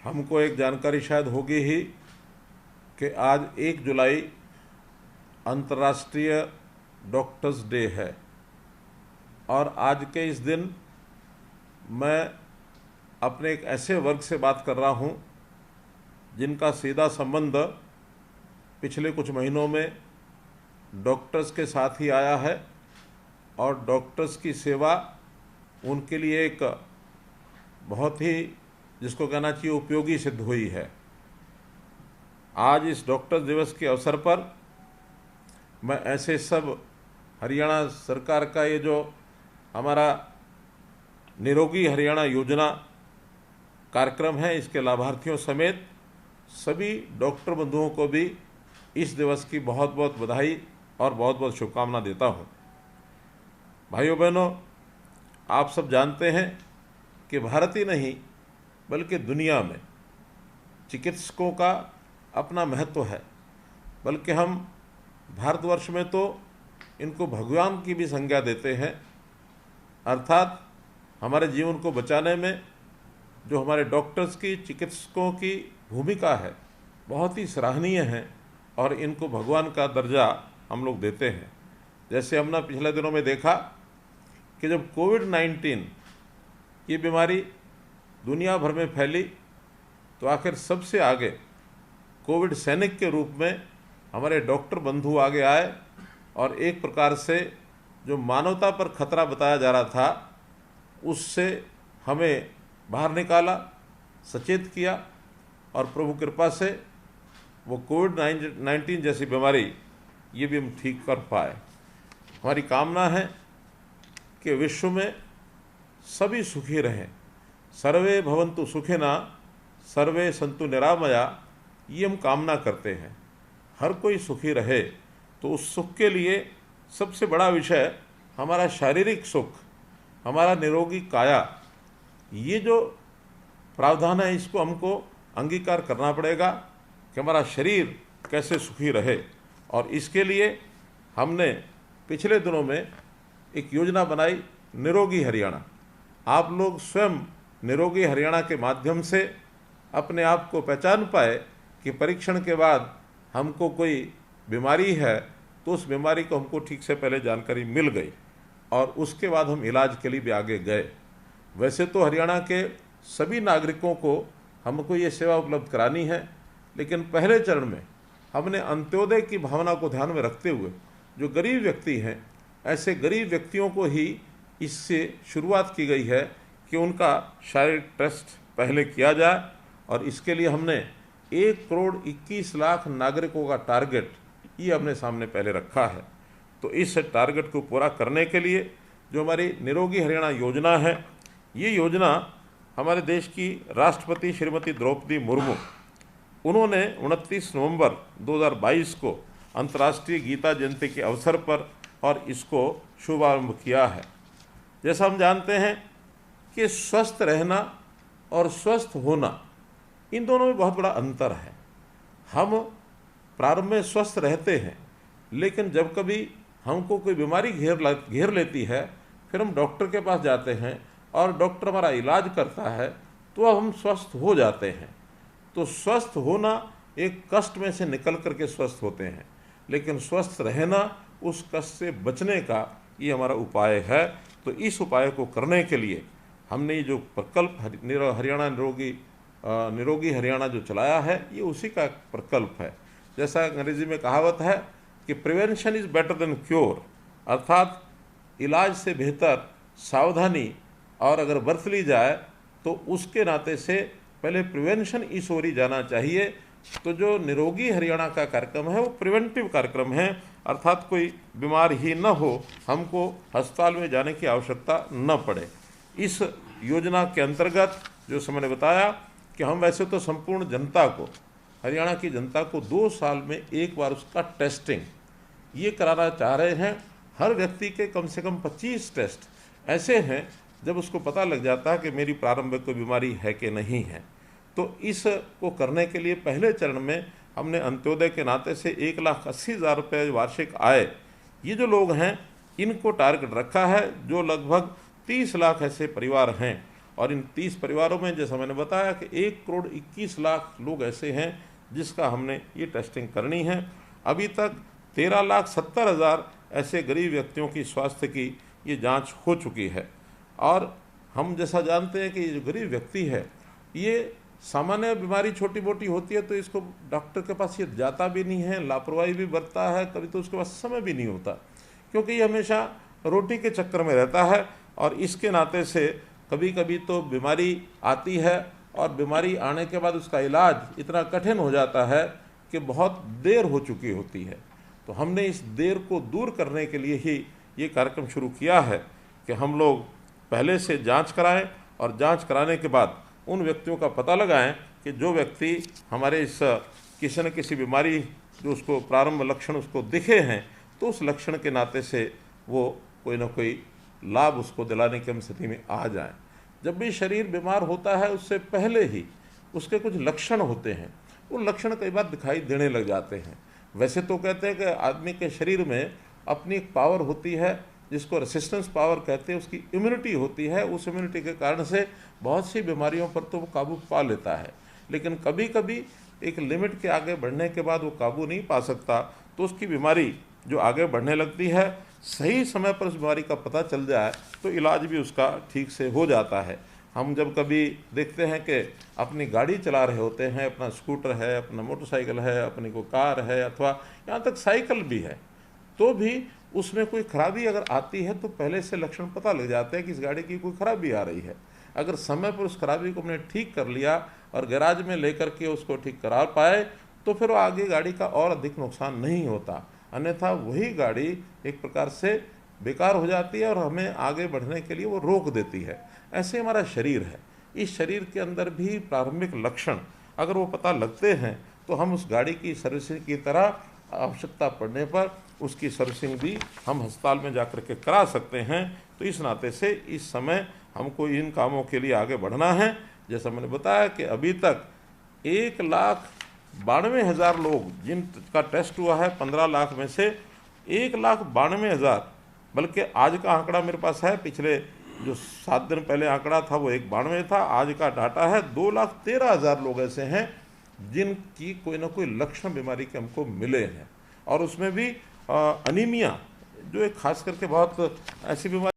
हमको एक जानकारी शायद होगी ही कि आज 1 जुलाई अंतर्राष्ट्रीय डॉक्टर्स डे है और आज के इस दिन मैं अपने एक ऐसे वर्ग से बात कर रहा हूं जिनका सीधा संबंध पिछले कुछ महीनों में डॉक्टर्स के साथ ही आया है और डॉक्टर्स की सेवा उनके लिए एक बहुत ही, जिसको कहना चाहिए, उपयोगी सिद्ध हुई है। आज इस डॉक्टर्स दिवस के अवसर पर मैं ऐसे सब हरियाणा सरकार का ये जो हमारा निरोगी हरियाणा योजना कार्यक्रम है, इसके लाभार्थियों समेत सभी डॉक्टर बंधुओं को भी इस दिवस की बहुत बहुत बधाई और बहुत बहुत शुभकामना देता हूं। भाइयों बहनों, आप सब जानते हैं कि भारत ही नहीं बल्कि दुनिया में चिकित्सकों का अपना महत्व है, बल्कि हम भारतवर्ष में तो इनको भगवान की भी संज्ञा देते हैं। अर्थात हमारे जीवन को बचाने में जो हमारे डॉक्टर्स की, चिकित्सकों की भूमिका है, बहुत ही सराहनीय है और इनको भगवान का दर्जा हम लोग देते हैं। जैसे हमने पिछले दिनों में देखा कि जब कोविड-19 ये बीमारी दुनिया भर में फैली तो आखिर सबसे आगे कोविड सैनिक के रूप में हमारे डॉक्टर बंधु आगे आए और एक प्रकार से जो मानवता पर खतरा बताया जा रहा था उससे हमें बाहर निकाला, सचेत किया और प्रभु कृपा से वो कोविड-19 जैसी बीमारी ये भी हम ठीक कर पाए। हमारी कामना है कि विश्व में सभी सुखी रहें। सर्वे भवन्तु सुखिना सर्वे सन्तु निरामया, ये हम कामना करते हैं। हर कोई सुखी रहे, तो उस सुख के लिए सबसे बड़ा विषय हमारा शारीरिक सुख, हमारा निरोगी काया, ये जो प्रावधान है इसको हमको अंगीकार करना पड़ेगा कि हमारा शरीर कैसे सुखी रहे। और इसके लिए हमने पिछले दिनों में एक योजना बनाई, निरोगी हरियाणा। आप लोग स्वयं निरोगी हरियाणा के माध्यम से अपने आप को पहचान पाए कि परीक्षण के बाद हमको कोई बीमारी है तो उस बीमारी को हमको ठीक से पहले जानकारी मिल गई और उसके बाद हम इलाज के लिए भी आगे गए। वैसे तो हरियाणा के सभी नागरिकों को हमको ये सेवा उपलब्ध करानी है, लेकिन पहले चरण में हमने अंत्योदय की भावना को ध्यान में रखते हुए जो गरीब व्यक्ति हैं, ऐसे गरीब व्यक्तियों को ही इससे शुरुआत की गई है कि उनका शारीरिक टेस्ट पहले किया जाए और इसके लिए हमने 1,21,00,000 नागरिकों का टारगेट ये हमने सामने पहले रखा है। तो इस टारगेट को पूरा करने के लिए जो हमारी निरोगी हरियाणा योजना है, ये योजना हमारे देश की राष्ट्रपति श्रीमती द्रौपदी मुर्मू, उन्होंने 29 नवंबर 2022 को अंतर्राष्ट्रीय गीता जयंती के अवसर पर और इसको शुभारंभ किया है। जैसा हम जानते हैं कि स्वस्थ रहना और स्वस्थ होना, इन दोनों में बहुत बड़ा अंतर है। हम प्रारंभ में स्वस्थ रहते हैं, लेकिन जब कभी हमको कोई बीमारी घेर लेती है, फिर हम डॉक्टर के पास जाते हैं और डॉक्टर हमारा इलाज करता है तो अब हम स्वस्थ हो जाते हैं। तो स्वस्थ होना एक कष्ट में से निकल करके स्वस्थ होते हैं, लेकिन स्वस्थ रहना, उस कष्ट से बचने का ये हमारा उपाय है। तो इस उपाय को करने के लिए हमने ये जो प्रकल्प हरियाणा निरोगी हरियाणा जो चलाया है, ये उसी का प्रकल्प है। जैसा अंग्रेजी में कहावत है कि prevention is better than cure, अर्थात इलाज से बेहतर सावधानी और अगर बरत ली जाए तो उसके नाते से पहले प्रिवेंशन इस ओर ही जाना चाहिए। तो जो निरोगी हरियाणा का कार्यक्रम है वो प्रिवेंटिव कार्यक्रम है, अर्थात कोई बीमार ही न हो, हमको अस्पताल में जाने की आवश्यकता न पड़े। इस योजना के अंतर्गत जो मैंने बताया कि हम वैसे तो संपूर्ण जनता को, हरियाणा की जनता को 2 साल में एक बार उसका टेस्टिंग ये कराना चाह रहे हैं। हर व्यक्ति के कम से कम 25 टेस्ट ऐसे हैं जब उसको पता लग जाता है कि मेरी प्रारंभिक कोई बीमारी है कि नहीं है। तो इसको करने के लिए पहले चरण में हमने अंत्योदय के नाते से 1,80,000 रुपये वार्षिक आय, ये जो लोग हैं इनको टारगेट रखा है, जो लगभग 30 लाख ऐसे परिवार हैं और इन 30 परिवारों में जैसा मैंने बताया कि 1,21,00,000 लोग ऐसे हैं जिसका हमने ये टेस्टिंग करनी है। अभी तक 13,70,000 ऐसे गरीब व्यक्तियों की स्वास्थ्य की ये जांच हो चुकी है। और हम जैसा जानते हैं कि ये जो गरीब व्यक्ति है, ये सामान्य बीमारी छोटी मोटी होती है तो इसको डॉक्टर के पास ये जाता भी नहीं है, लापरवाही भी बरतता है, कभी तो उसके पास समय भी नहीं होता, क्योंकि ये हमेशा रोटी के चक्कर में रहता है। और इसके नाते से कभी कभी तो बीमारी आती है और बीमारी आने के बाद उसका इलाज इतना कठिन हो जाता है कि बहुत देर हो चुकी होती है। तो हमने इस देर को दूर करने के लिए ही ये कार्यक्रम शुरू किया है कि हम लोग पहले से जांच कराएं और जांच कराने के बाद उन व्यक्तियों का पता लगाएं कि जो व्यक्ति हमारे इस किसी न किसी बीमारी जो उसको प्रारंभ लक्षण उसको दिखे हैं, तो उस लक्षण के नाते से वो कोई ना कोई लाभ उसको दिलाने की हम स्थिति में आ जाएं। जब भी शरीर बीमार होता है उससे पहले ही उसके कुछ लक्षण होते हैं, वो लक्षण कई बार दिखाई देने लग जाते हैं। वैसे तो कहते हैं कि आदमी के शरीर में अपनी एक पावर होती है जिसको रेसिस्टेंस पावर कहते हैं, उसकी इम्यूनिटी होती है, उस इम्यूनिटी के कारण से बहुत सी बीमारियों पर तो वो काबू पा लेता है। लेकिन कभी कभी एक लिमिट के आगे बढ़ने के बाद वो काबू नहीं पा सकता, तो उसकी बीमारी जो आगे बढ़ने लगती है, सही समय पर उस बीमारी का पता चल जाए तो इलाज भी उसका ठीक से हो जाता है। हम जब कभी देखते हैं कि अपनी गाड़ी चला रहे होते हैं, अपना स्कूटर है, अपना मोटरसाइकिल है, अपनी कोई कार है, अथवा यहाँ तक साइकिल भी है, तो भी उसमें कोई खराबी अगर आती है तो पहले से लक्षण पता लग जाते हैं कि इस गाड़ी की कोई खराबी आ रही है। अगर समय पर उस खराबी को हमने ठीक कर लिया और गैराज में लेकर के उसको ठीक करा पाए तो फिर वो आगे गाड़ी का और अधिक नुकसान नहीं होता, अन्यथा वही गाड़ी एक प्रकार से बेकार हो जाती है और हमें आगे बढ़ने के लिए वो रोक देती है। ऐसे हमारा शरीर है, इस शरीर के अंदर भी प्रारंभिक लक्षण अगर वो पता लगते हैं तो हम उस गाड़ी की सर्विसिंग की तरह आवश्यकता पड़ने पर उसकी सर्विसिंग भी हम अस्पताल में जाकर के करा सकते हैं। तो इस नाते से इस समय हमको इन कामों के लिए आगे बढ़ना है। जैसा मैंने बताया कि अभी तक 1,92,000 लोग जिनका टेस्ट हुआ है, 15 लाख में से 1,92,000, बल्कि आज का आंकड़ा मेरे पास है, पिछले जो 7 दिन पहले आंकड़ा था वो 1,92 था, आज का डाटा है 2,13,000 लोग ऐसे हैं जिनकी कोई ना कोई लक्षण बीमारी के हमको मिले हैं। और उसमें भी अनीमिया जो एक खास करके बहुत ऐसी बीमारी